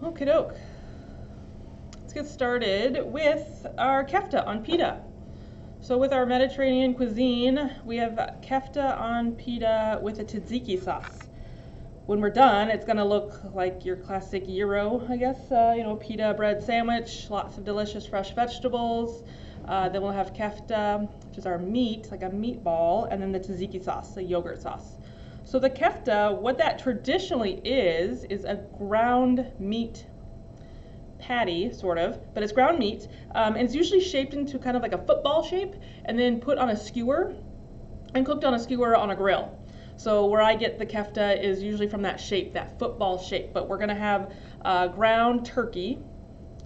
Okie doke. Let's get started with our kefta on pita. So with our Mediterranean cuisine, we have kefta on pita with a tzatziki sauce. When we're done, it's going to look like your classic gyro, I guess, pita bread sandwich, lots of delicious fresh vegetables. Then we'll have kefta, which is our meat, like a meatball, and then the tzatziki sauce, the yogurt sauce. So the kefta, what that traditionally is a ground meat patty, sort of, but it's ground meat, and it's usually shaped into kind of like a football shape, and then put on a skewer, and cooked on a skewer on a grill. So where I get the kefta is usually from that shape, that football shape, but we're gonna have ground turkey.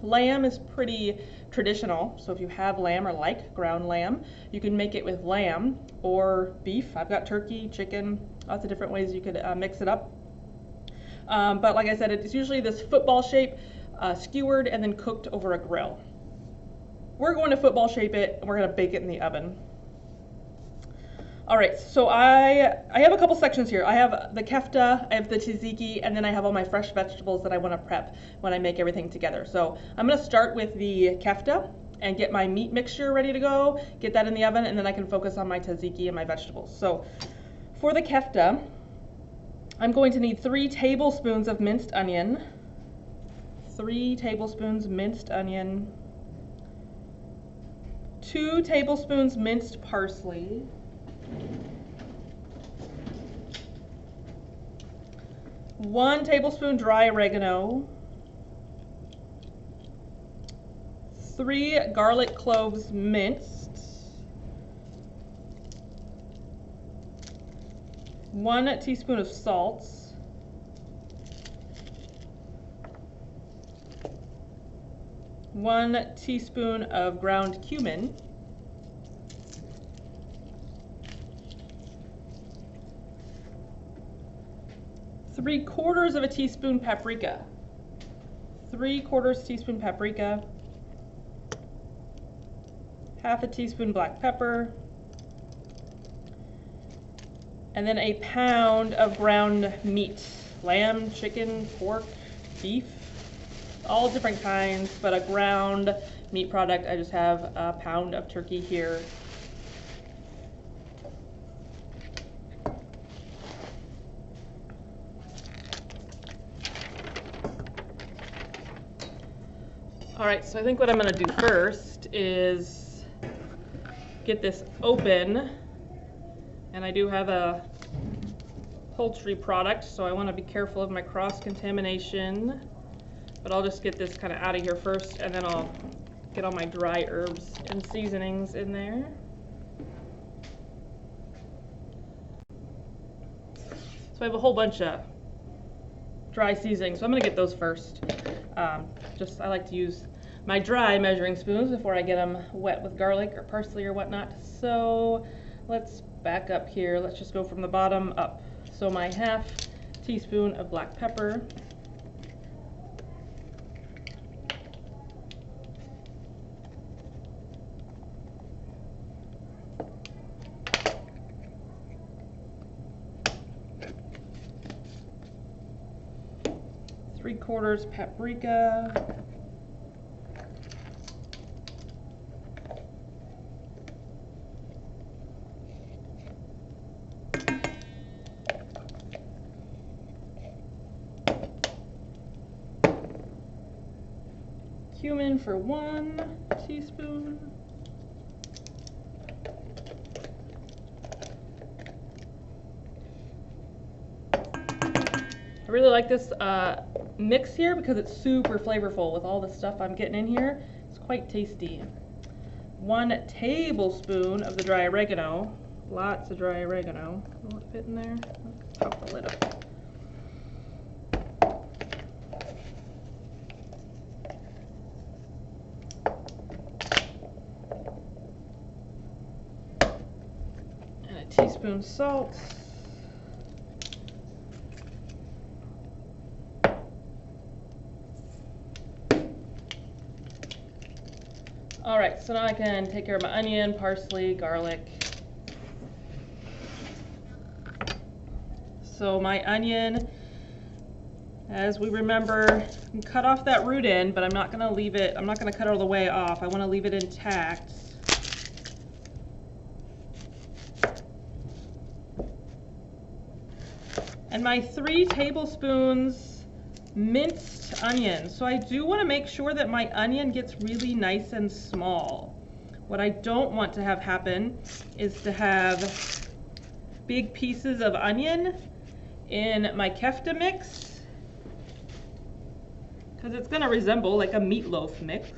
Lamb is pretty traditional, so if you have lamb or like ground lamb, you can make it with lamb or beef. I've got turkey, chicken, lots of different ways you could mix it up. But like I said, it's usually this football shape, skewered and then cooked over a grill. We're going to football shape it, and we're going to bake it in the oven. All right, so I have a couple sections here. I have the kefta, I have the tzatziki, and then I have all my fresh vegetables that I want to prep when I make everything together. So I'm going to start with the kefta and get my meat mixture ready to go, get that in the oven, and then I can focus on my tzatziki and my vegetables. So for the kefta, I'm going to need 3 tablespoons of minced onion, 3 tablespoons minced onion, 2 tablespoons minced parsley, 1 tablespoon dry oregano, 3 garlic cloves minced, 1 teaspoon of salt, 1 teaspoon of ground cumin, 3/4 of a teaspoon paprika, 3/4 teaspoon paprika, 1/2 teaspoon black pepper, and then a pound of ground meat, lamb, chicken, pork, beef, all different kinds, but a ground meat product. I just have a pound of turkey here. All right, so I think what I'm gonna do first is get this open, and I do have a poultry product, so I wanna be careful of my cross-contamination, but I'll just get this kind of out of here first, and then I'll get all my dry herbs and seasonings in there. So I have a whole bunch of dry seasonings, so I'm gonna get those first. I like to use my dry measuring spoons before I get them wet with garlic or parsley or whatnot. So let's back up here. Let's just go from the bottom up. So my 1/2 teaspoon of black pepper, 3/4 paprika, 1 teaspoon, I really like this mix here because it's super flavorful with all the stuff I'm getting in here. It's quite tasty. 1 tablespoon of the dry oregano, lots of dry oregano. Will it fit in there? Pop the lid up. And a teaspoon salt. All right, so now I can take care of my onion, parsley, garlic. So my onion, As we remember, you can cut off that root end, but I'm not going to leave it, I'm not going to cut it all the way off. I want to leave it intact. And my 3 tablespoons minced onion. So I do want to make sure that my onion gets really nice and small. What I don't want to have happen is to have big pieces of onion in my kefta mix, because it's going to resemble like a meatloaf mix.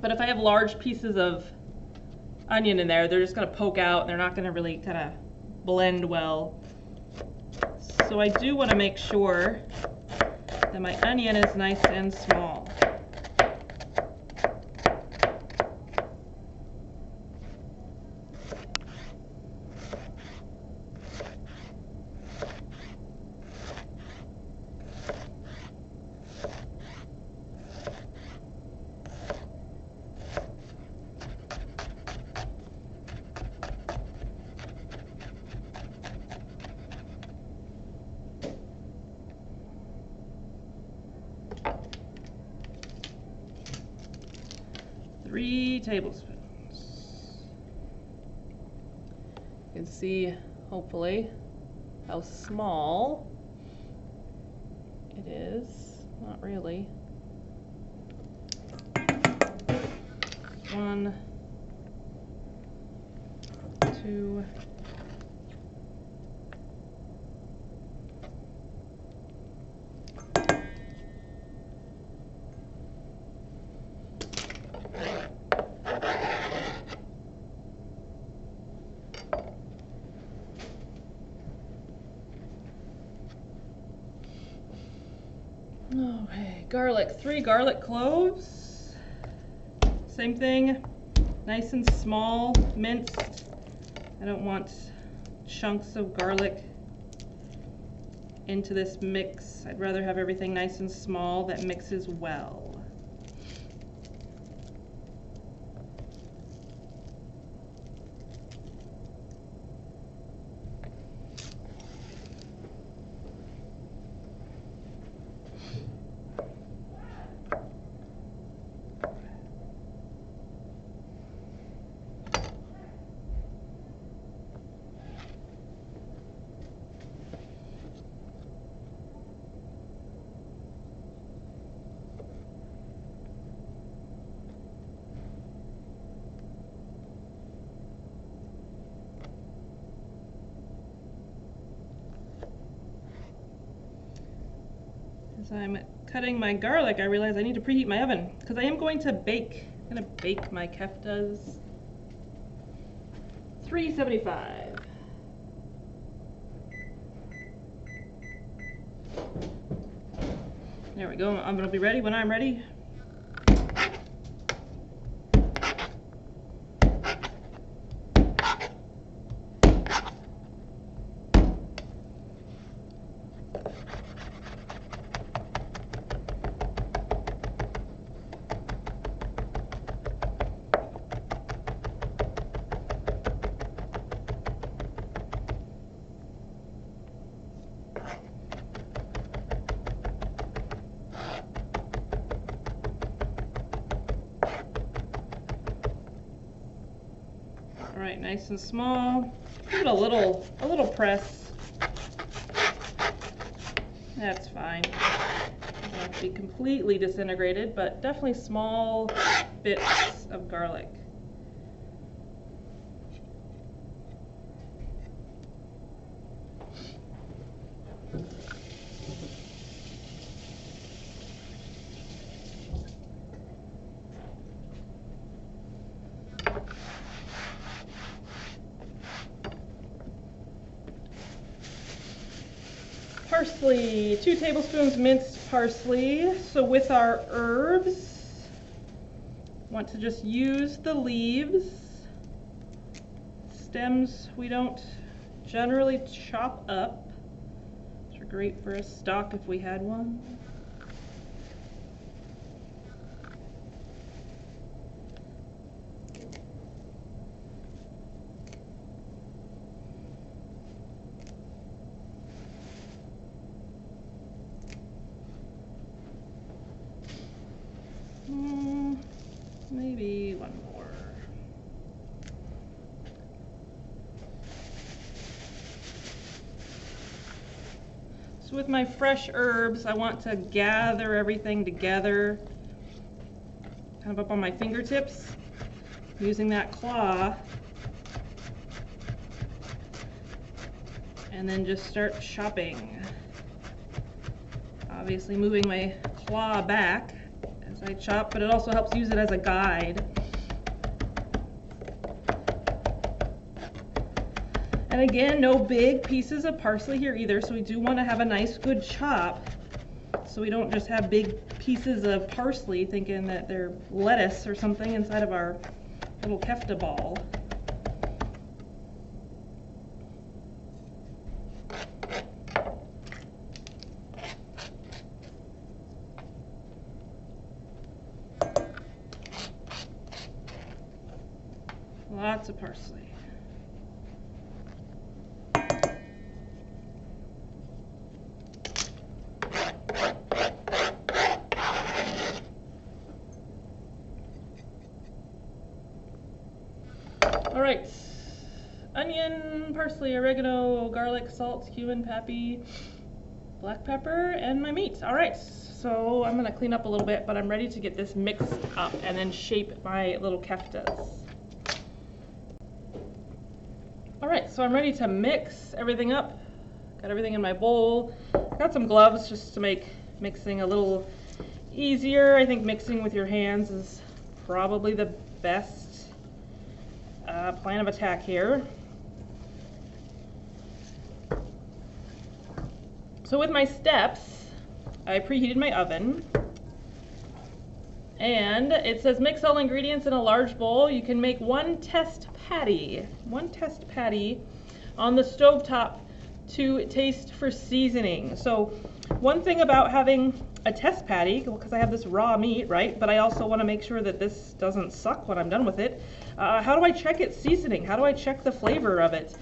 But if I have large pieces of onion in there, they're just going to poke out and they're not going to really kind of blend well. So I do want to make sure that my onion is nice and small. Three tablespoons. You can see, hopefully, how small it is. Not really. 1, 2, okay, garlic, 3 garlic cloves. Same thing, nice and small, minced. I don't want chunks of garlic into this mix. I'd rather have everything nice and small that mixes well. As I'm cutting my garlic, I realize I need to preheat my oven because I am going to bake. I'm going to bake my keftas. 375. There we go. I'm going to be ready when I'm ready. All right, nice and small. Give it a little press. That's fine. It doesn't have to be completely disintegrated, but definitely small bits of garlic. Parsley, 2 tablespoons minced parsley. So with our herbs, want to just use the leaves. Stems we don't generally chop up. Which are great for a stock if we had one. So with my fresh herbs, I want to gather everything together, kind of up on my fingertips, using that claw, and then just start chopping. Obviously moving my claw back as I chop, but it also helps use it as a guide. And again, no big pieces of parsley here either, so we do want to have a nice good chop, so we don't just have big pieces of parsley thinking that they're lettuce or something inside of our little kefta ball. Lots of parsley. All right, onion, parsley, oregano, garlic, salt, cumin, pappy, black pepper, and my meat. All right, so I'm gonna clean up a little bit, but I'm ready to get this mixed up and then shape my little keftas. All right, so I'm ready to mix everything up. Got everything in my bowl. Got some gloves just to make mixing a little easier. I think mixing with your hands is probably the best plan of attack here. So with my steps, I preheated my oven, and it says mix all ingredients in a large bowl. You can make one test patty on the stovetop to taste for seasoning. So one thing about having a test patty, because I have this raw meat, right, but I also want to make sure that this doesn't suck when I'm done with it. How do I check its seasoning? How do I check the flavor of it?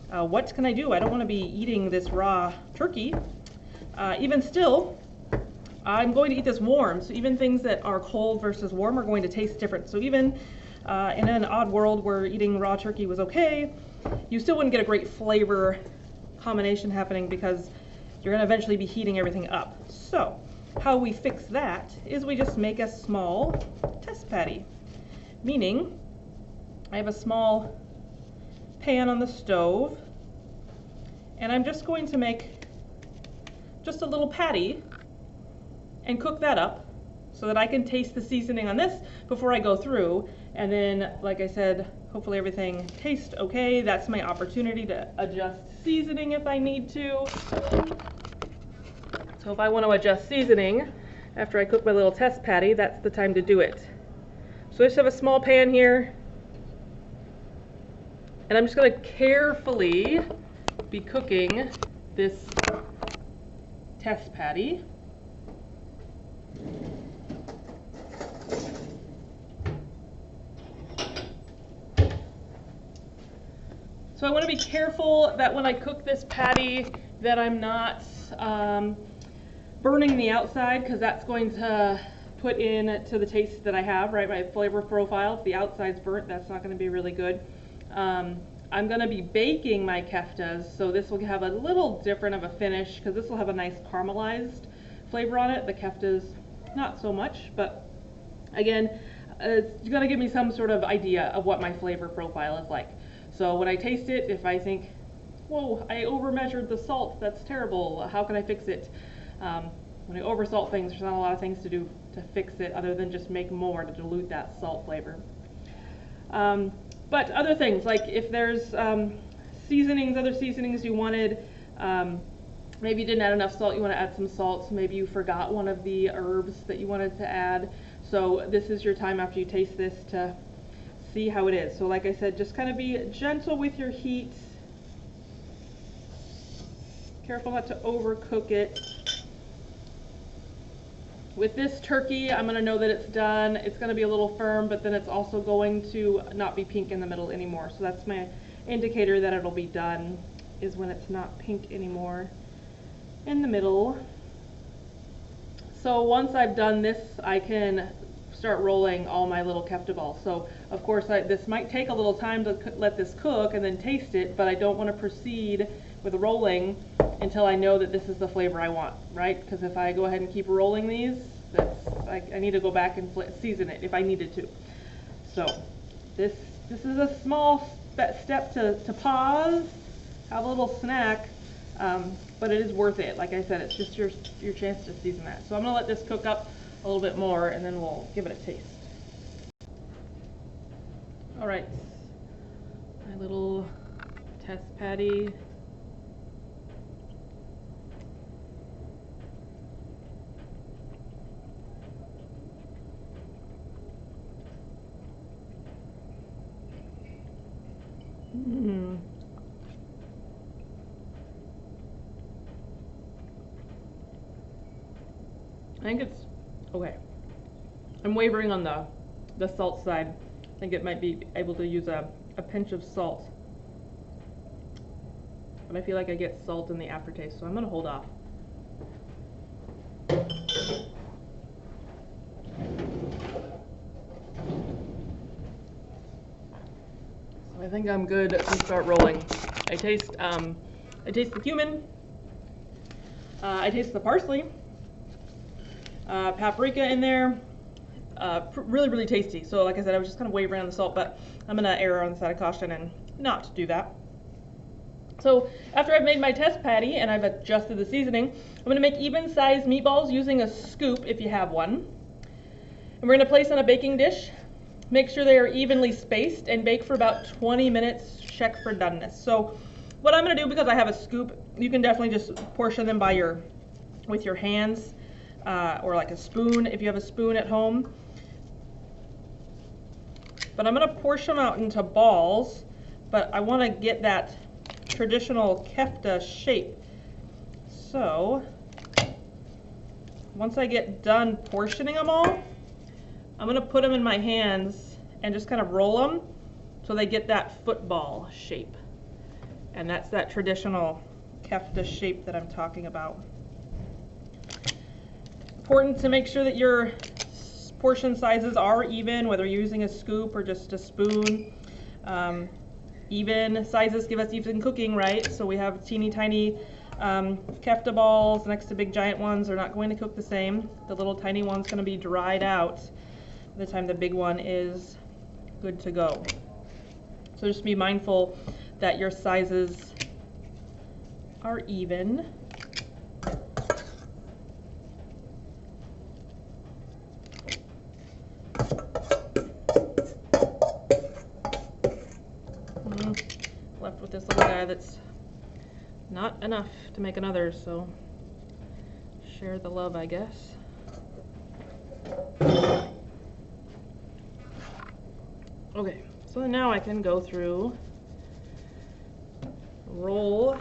What can I do? I don't want to be eating this raw turkey. Even still, I'm going to eat this warm, so even things that are cold versus warm are going to taste different. So even in an odd world where eating raw turkey was okay, you still wouldn't get a great flavor combination happening because you're going to eventually be heating everything up. So how we fix that is we just make a small test patty, meaning I have a small pan on the stove, and I'm just going to make just a little patty and cook that up so that I can taste the seasoning on this before I go through. And then, like I said, hopefully everything tastes okay. That's my opportunity to adjust seasoning if I need to. So if I want to adjust seasoning after I cook my little test patty, that's the time to do it. So I just have a small pan here, and I'm just going to carefully be cooking this test patty. So I want to be careful that when I cook this patty that I'm not burning the outside, because that's going to put in to the taste that I have, right? My flavor profile. If the outside's burnt, that's not going to be really good. I'm going to be baking my keftas, so this will have a little different of a finish because this will have a nice caramelized flavor on it. The keftas, not so much, but again, it's going to give me some sort of idea of what my flavor profile is like. So when I taste it, if I think, whoa, I overmeasured the salt, that's terrible, how can I fix it? When I oversalt things, there's not a lot of things to do to fix it other than just make more to dilute that salt flavor. But other things, like if there's seasonings, other seasonings you wanted, maybe you didn't add enough salt, you want to add some salt, so maybe you forgot one of the herbs that you wanted to add. So this is your time after you taste this to see how it is. So like I said, just kind of be gentle with your heat. Careful not to overcook it. With this turkey, I'm going to know that it's done. It's going to be a little firm, but then it's also going to not be pink in the middle anymore. So that's my indicator that it'll be done, is when it's not pink anymore in the middle. So once I've done this, I can start rolling all my little kefta balls. So of course this might take a little time to let this cook and then taste it, but I don't want to proceed with rolling until I know that this is the flavor I want, right? Because if I go ahead and keep rolling these, I need to go back and season it if I needed to. So this is a small step to pause, have a little snack, but it is worth it. Like I said, it's just your chance to season that. So I'm gonna let this cook up a little bit more, and then we'll give it a taste. All right, my little test patty. I think it's okay. I'm wavering on the salt side. I think it might be able to use a pinch of salt. But I feel like I get salt in the aftertaste, so I'm gonna hold off. So I think I'm good to start rolling. I taste the cumin. I taste the parsley. Paprika in there. Really, really tasty. So like I said, I was just kind of wavering on the salt, but I'm gonna err on the side of caution and not do that. So after I've made my test patty and I've adjusted the seasoning, I'm gonna make even-sized meatballs using a scoop if you have one. And we're gonna place on a baking dish. Make sure they are evenly spaced and bake for about 20 minutes. Check for doneness. So what I'm gonna do, because I have a scoop, you can definitely just portion them with your hands. Or like a spoon if you have a spoon at home. But I'm going to portion them out into balls, but I want to get that traditional kefta shape. So once I get done portioning them all, I'm going to put them in my hands and just kind of roll them so they get that football shape. And that's that traditional kefta shape that I'm talking about. Important to make sure that your portion sizes are even, whether you're using a scoop or just a spoon. Even sizes give us even cooking, right? So we have teeny tiny kefta balls next to big giant ones. They're not going to cook the same. The little tiny one's going to be dried out by the time the big one is good to go. So just be mindful that your sizes are even. Left with this little guy that's not enough to make another, so share the love, I guess. Okay, so now I can go through, roll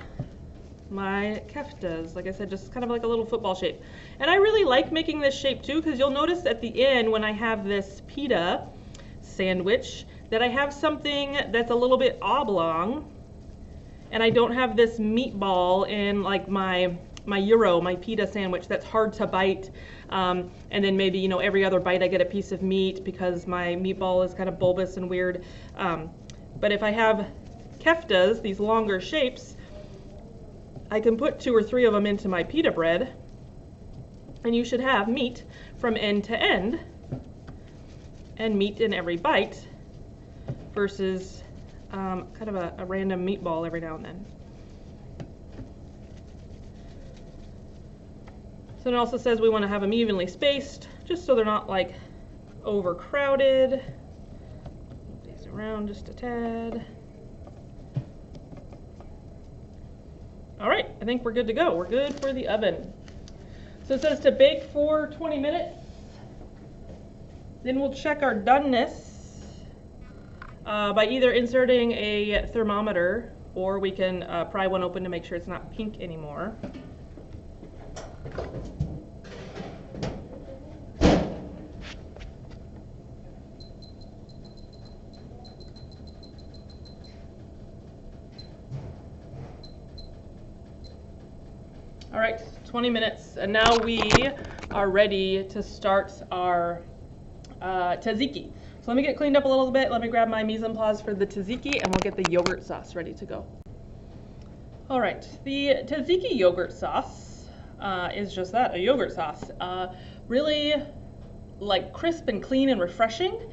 my keftas. Like I said, just kind of like a little football shape. And I really like making this shape too, because you'll notice at the end when I have this pita sandwich that I have something that's a little bit oblong, and I don't have this meatball in like my pita sandwich that's hard to bite. And then maybe, you know, every other bite I get a piece of meat because my meatball is kind of bulbous and weird. But if I have keftas, these longer shapes, I can put 2 or 3 of them into my pita bread, and you should have meat from end to end and meat in every bite versus kind of a random meatball every now and then. So it also says we want to have them evenly spaced, just so they're not like overcrowded. Move these around just a tad. All right, I think we're good to go. We're good for the oven. So it says to bake for 20 minutes. Then we'll check our doneness by either inserting a thermometer, or we can pry one open to make sure it's not pink anymore. All right, 20 minutes, and now we are ready to start our tzatziki. So let me get cleaned up a little bit. Let me grab my mise en place for the tzatziki, and we'll get the yogurt sauce ready to go. All right, the tzatziki yogurt sauce is just that, a yogurt sauce. Really like crisp and clean and refreshing.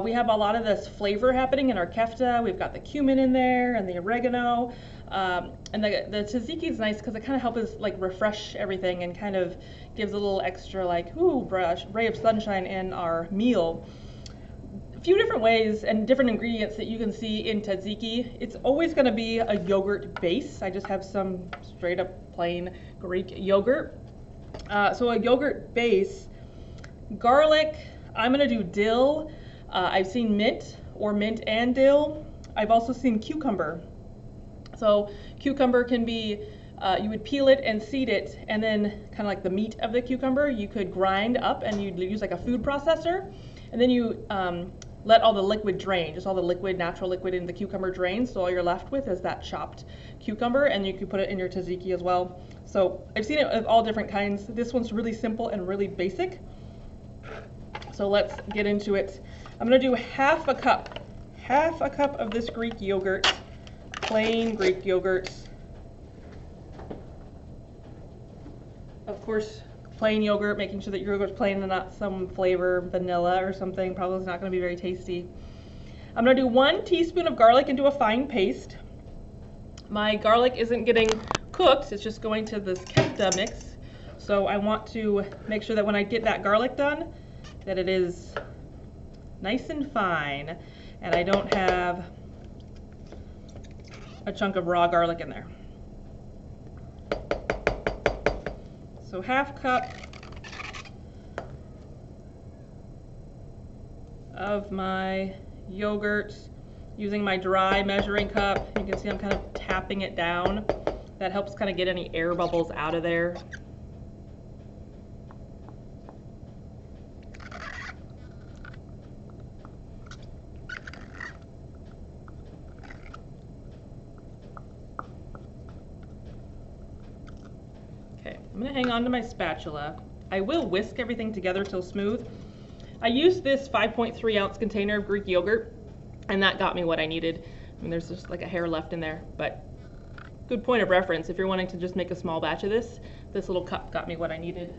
We have a lot of this flavor happening in our kefta. We've got the cumin in there and the oregano. And the tzatziki is nice because it kind of helps us like refresh everything and kind of gives a little extra like, ooh, ray of sunshine in our meal. A few different ways and different ingredients that you can see in tzatziki. It's always going to be a yogurt base. I just have some straight up plain Greek yogurt. So a yogurt base, garlic, I'm going to do dill. I've seen mint or mint and dill. I've also seen cucumber. So cucumber can be, you would peel it and seed it, and then kind of like the meat of the cucumber, you could grind up and you'd use like a food processor, and then you let all the liquid drain, just all the liquid, natural liquid in the cucumber drain, so all you're left with is that chopped cucumber, and you can put it in your tzatziki as well. So I've seen it of all different kinds. This one's really simple and really basic. So let's get into it. I'm gonna do half a cup of this Greek yogurt, plain Greek yogurt. Of course, plain yogurt, making sure that your yogurt's plain and not some flavor, vanilla or something. Probably is not going to be very tasty. I'm going to do 1 teaspoon of garlic into a fine paste. My garlic isn't getting cooked, it's just going to this kefta mix. So I want to make sure that when I get that garlic done, that it is nice and fine and I don't have a chunk of raw garlic in there. So half cup of my yogurt, using my dry measuring cup. You can see I'm kind of tapping it down. That helps kind of get any air bubbles out of there. Okay, I'm going to hang on to my spatula. I will whisk everything together till smooth. I used this 5.3 ounce container of Greek yogurt, and that got me what I needed. I mean, there's just like a hair left in there, but good point of reference. If you're wanting to just make a small batch of this, this little cup got me what I needed.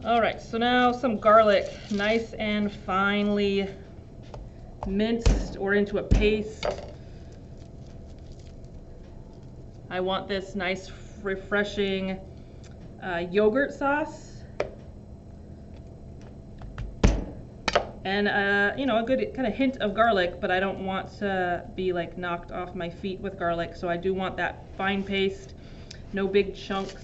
All right, so now some garlic, nice and finely minced or into a paste. I want this nice, refreshing yogurt sauce, and you know, a good kind of hint of garlic, but I don't want to be like knocked off my feet with garlic, so I do want that fine paste, no big chunks.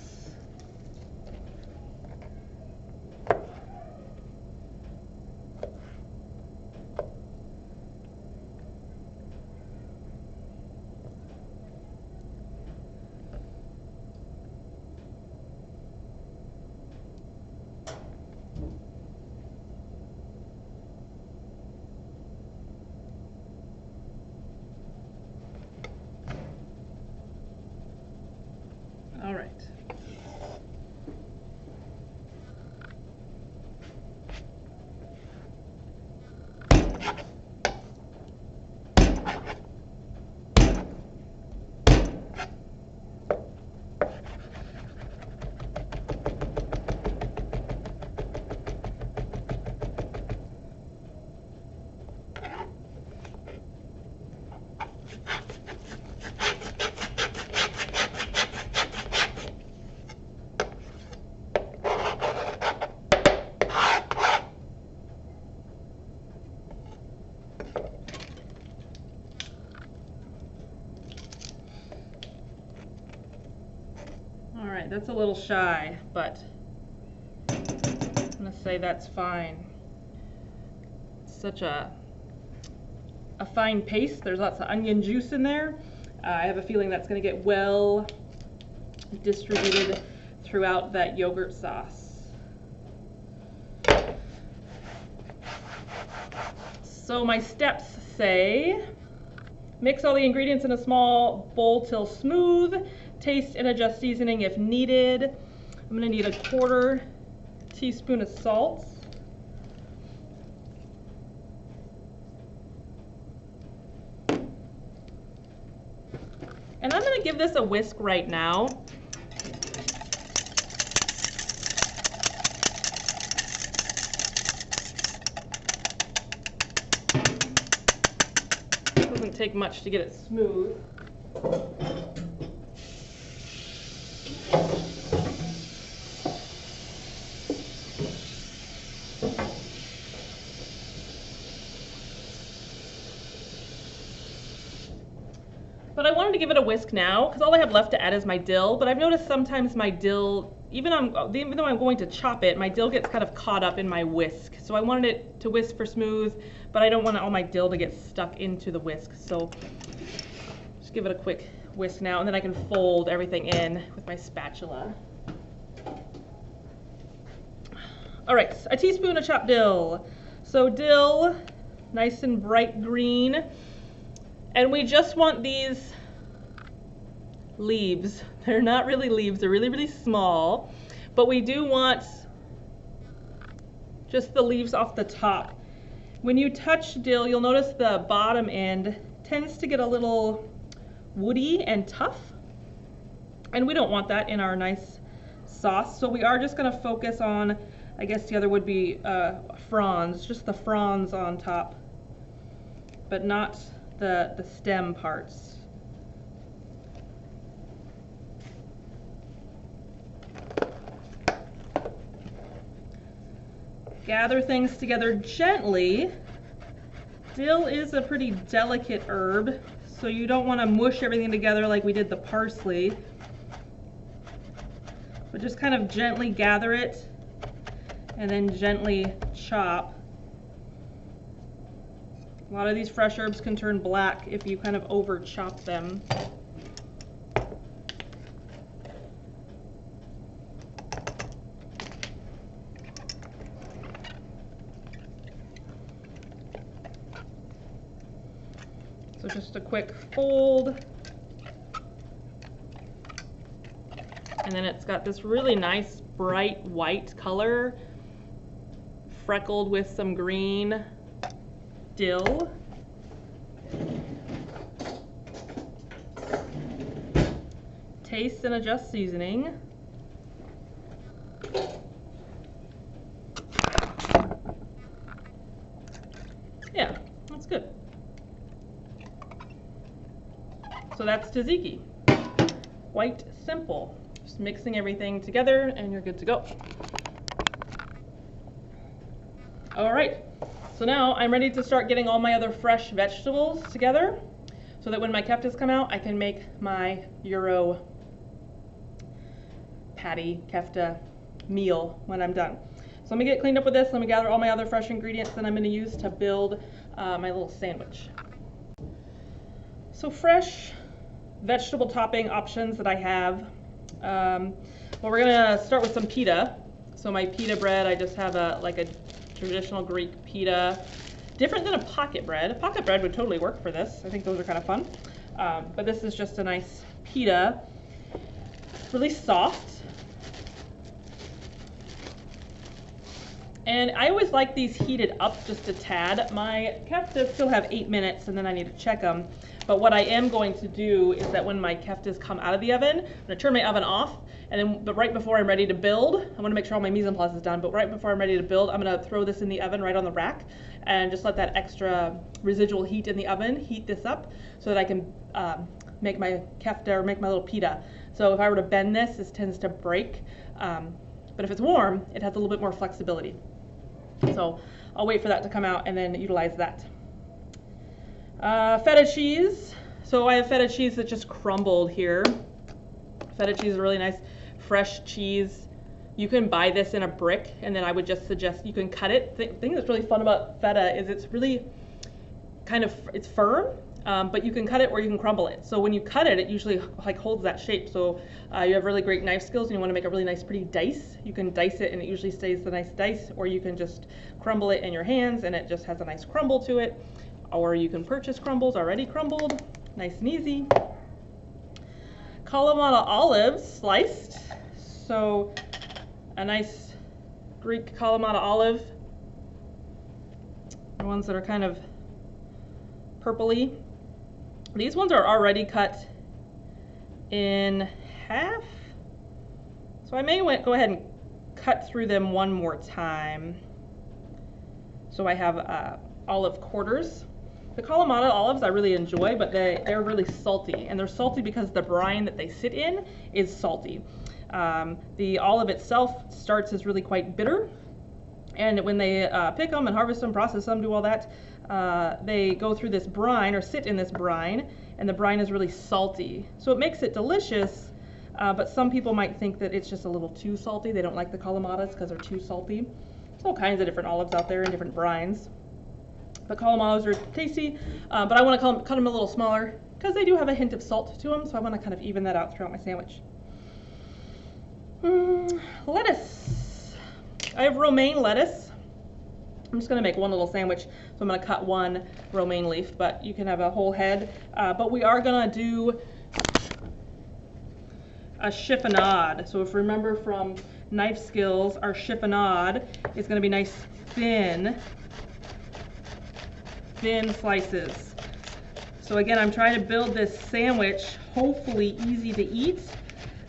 All right. All right, that's a little shy, but I'm gonna say that's fine. It's such a fine paste. There's lots of onion juice in there. I have a feeling that's gonna get well distributed throughout that yogurt sauce. So my steps say, mix all the ingredients in a small bowl till smooth. Taste and adjust seasoning if needed. I'm gonna need a 1/4 teaspoon of salt. to give this a whisk right now. Doesn't take much to get it smooth. But I wanted to give it a whisk now because all I have left to add is my dill. But I've noticed sometimes my dill, even though I'm going to chop it, my dill gets kind of caught up in my whisk. So I wanted it to whisk for smooth, but I don't want all my dill to get stuck into the whisk. So just give it a quick whisk now, and then I can fold everything in with my spatula. All right, a teaspoon of chopped dill. So dill, nice and bright green. And we just want these leaves. They're not really leaves, they're really, really small. But we do want just the leaves off the top. When you touch dill, you'll notice the bottom end tends to get a little woody and tough. And we don't want that in our nice sauce. So we are just gonna focus on, I guess the other would be fronds, just the fronds on top, but not the stem parts. Gather things together gently. Dill is a pretty delicate herb, so you don't want to mush everything together like we did the parsley, but just kind of gently gather it and then gently chop. A lot of these fresh herbs can turn black if you kind of over chop them. So just a quick fold. And then it's got this really nice bright white color, freckled with some green. Dill. Taste and adjust seasoning. Yeah, that's good. So that's tzatziki. Quite simple. Just mixing everything together and you're good to go. All right. So now I'm ready to start getting all my other fresh vegetables together so that when my keftas come out, I can make my Euro patty kefta meal when I'm done. So let me get cleaned up with this. Let me gather all my other fresh ingredients that I'm going to use to build my little sandwich. So fresh vegetable topping options that I have. Well, we're going to start with some pita. So my pita bread, I just have a traditional Greek pita, different than a pocket bread. A pocket bread would totally work for this. I think those are kind of fun. But this is just a nice pita, really soft. And I always like these heated up just a tad. My keftas still have 8 minutes and then I need to check them. But what I am going to do is that when my keftas come out of the oven, I'm going to turn my oven off, and then but right before I'm ready to build, I want to make sure all my mise en place is done, but right before I'm ready to build, I'm going to throw this in the oven right on the rack and just let that extra residual heat in the oven heat this up so that I can make my kefta or make my little pita. So if I were to bend this, this tends to break, but if it's warm, it has a little bit more flexibility. So I'll wait for that to come out and then utilize that. Feta cheese. So I have feta cheese that just crumbled here. Feta cheese is really nice, fresh cheese. You can buy this in a brick, and then I would just suggest you can cut it. The thing that's really fun about feta is it's really it's firm, but you can cut it or you can crumble it. So when you cut it, it usually holds that shape. So you have really great knife skills and you want to make a really nice pretty dice. You can dice it and it usually stays the nice dice, or you can just crumble it in your hands and it just has a nice crumble to it. Or you can purchase crumbles already crumbled, nice and easy. Kalamata olives sliced. So a nice Greek Kalamata olive. The ones that are kind of purpley. These ones are already cut in half. So I may go ahead and cut through them one more time. So I have olive quarters. The Kalamata olives I really enjoy, but they're really salty, and they're salty because the brine that they sit in is salty. The olive itself starts as really quite bitter, and when they pick them and harvest them, process them, do all that, they go through this brine or sit in this brine, and the brine is really salty. So it makes it delicious, but some people might think that it's just a little too salty. They don't like the Kalamatas because they're too salty. There's all kinds of different olives out there in different brines. But Kalamatas are tasty, but I want to cut them a little smaller because they do have a hint of salt to them, so I want to kind of even that out throughout my sandwich. Lettuce. I have romaine lettuce. I'm just going to make one little sandwich, so I'm going to cut one romaine leaf, but you can have a whole head. But we are going to do a chiffonade. So if you remember from knife skills, our chiffonade is going to be nice thin slices. So again, I'm trying to build this sandwich hopefully easy to eat,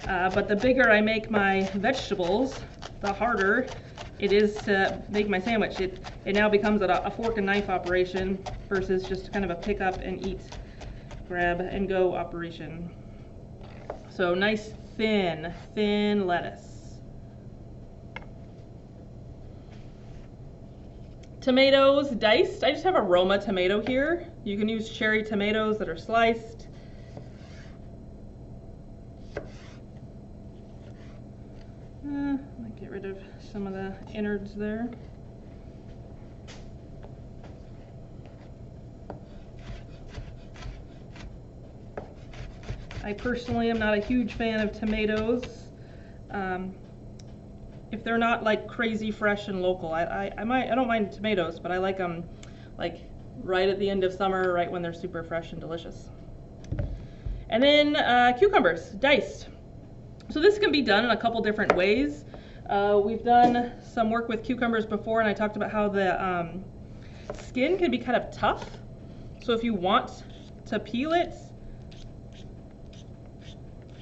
but the bigger I make my vegetables, the harder it is to make my sandwich. It now becomes a fork and knife operation versus just kind of a pick up and eat, grab and go operation. So nice thin lettuce. Tomatoes diced. I just have a Roma tomato here. You can use cherry tomatoes that are sliced. Get rid of some of the innards there. I personally am not a huge fan of tomatoes. If they're not like crazy fresh and local, I don't mind tomatoes, but I like them like right at the end of summer, right when they're super fresh and delicious. And then cucumbers, diced. So this can be done in a couple different ways. We've done some work with cucumbers before, and I talked about how the skin can be kind of tough. So if you want to peel it,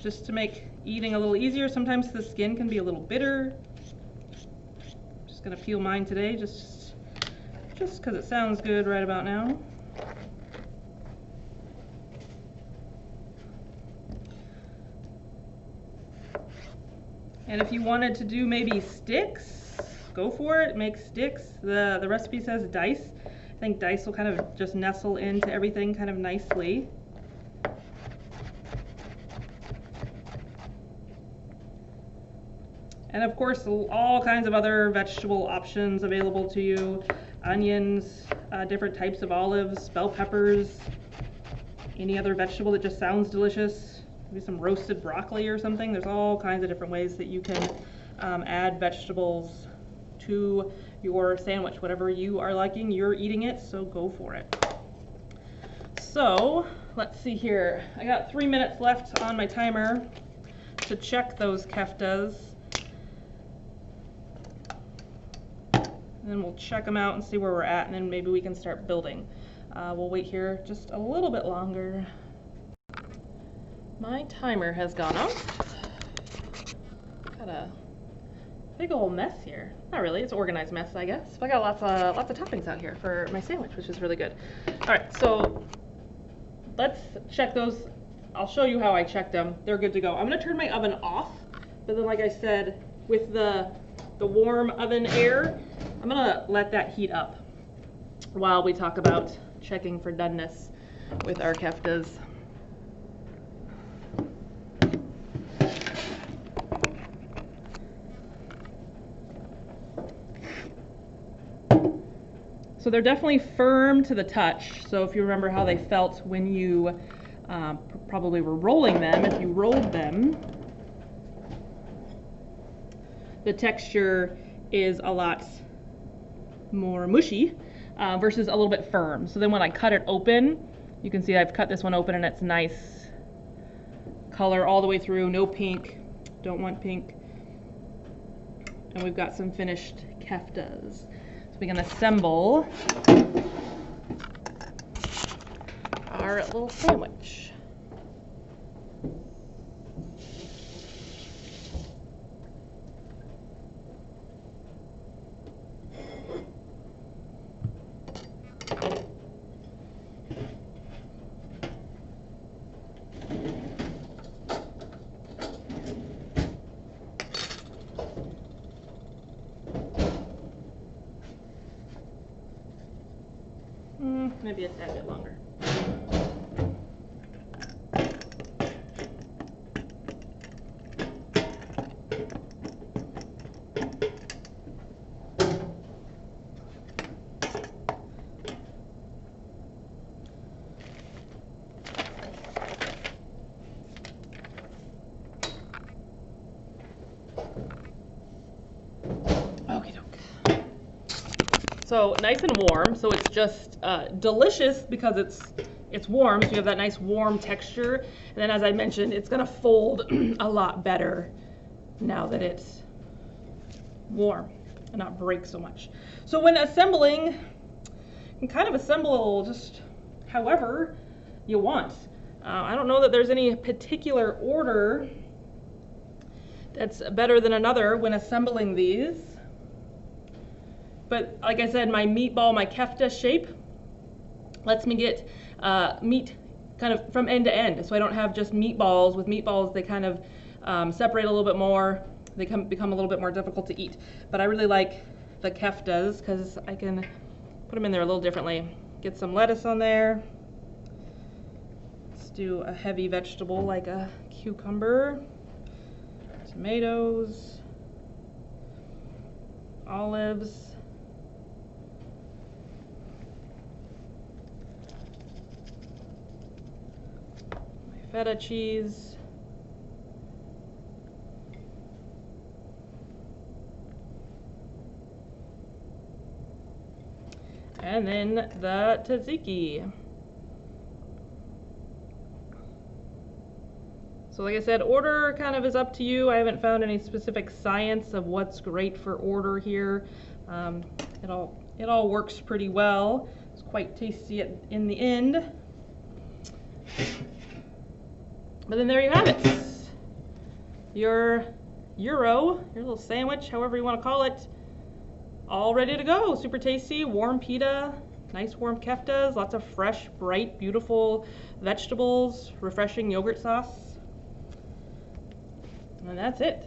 just to make eating a little easier, sometimes the skin can be a little bitter. Just gonna peel mine today, just because it sounds good right about now. And if you wanted to do maybe sticks, go for it, make sticks. The recipe says dice. I think dice will kind of just nestle into everything kind of nicely. And of course, all kinds of other vegetable options available to you. Onions, different types of olives, bell peppers, any other vegetable that just sounds delicious. Maybe some roasted broccoli or something. There's all kinds of different ways that you can add vegetables to your sandwich. Whatever you are liking, you're eating it, so go for it. So, let's see here. I got 3 minutes left on my timer to check those keftas. And then we'll check them out and see where we're at, and then maybe we can start building. We'll wait here just a little bit longer. My timer has gone off. Got a big old mess here. Not really, it's an organized mess, I guess. But I got lots of toppings out here for my sandwich, which is really good. All right, so let's check those. I'll show you how I checked them. They're good to go. I'm gonna turn my oven off, but then like I said, with the warm oven air, I'm gonna let that heat up while we talk about checking for doneness with our keftas. So they're definitely firm to the touch. So if you remember how they felt when you probably were rolling them, if you rolled them, the texture is a lot more mushy versus a little bit firm. So then when I cut it open, you can see I've cut this one open and it's nice color all the way through, no pink, don't want pink. And we've got some finished keftas. So we can assemble our little sandwich. maybe a tad bit longer. So nice and warm, so it's just delicious because it's warm, so you have that nice warm texture. And then as I mentioned, it's gonna fold a lot better now that it's warm and not break so much. So when assembling, you can kind of assemble just however you want. I don't know that there's any particular order that's better than another when assembling these. But like I said, my meatball, my kefta shape lets me get meat kind of from end to end. So I don't have just meatballs. With meatballs, they kind of separate a little bit more. They become a little bit more difficult to eat. But I really like the keftas because I can put them in there a little differently. Get some lettuce on there. Let's do a heavy vegetable like a cucumber, tomatoes, olives, feta cheese, and then the tzatziki. So like I said, order kind of is up to you. I haven't found any specific science of what's great for order here. It all works pretty well. It's quite tasty in the end. But then there you have it. Your gyro, your little sandwich, however you want to call it, all ready to go. Super tasty, warm pita, nice warm keftas, lots of fresh, bright, beautiful vegetables, refreshing yogurt sauce. And that's it.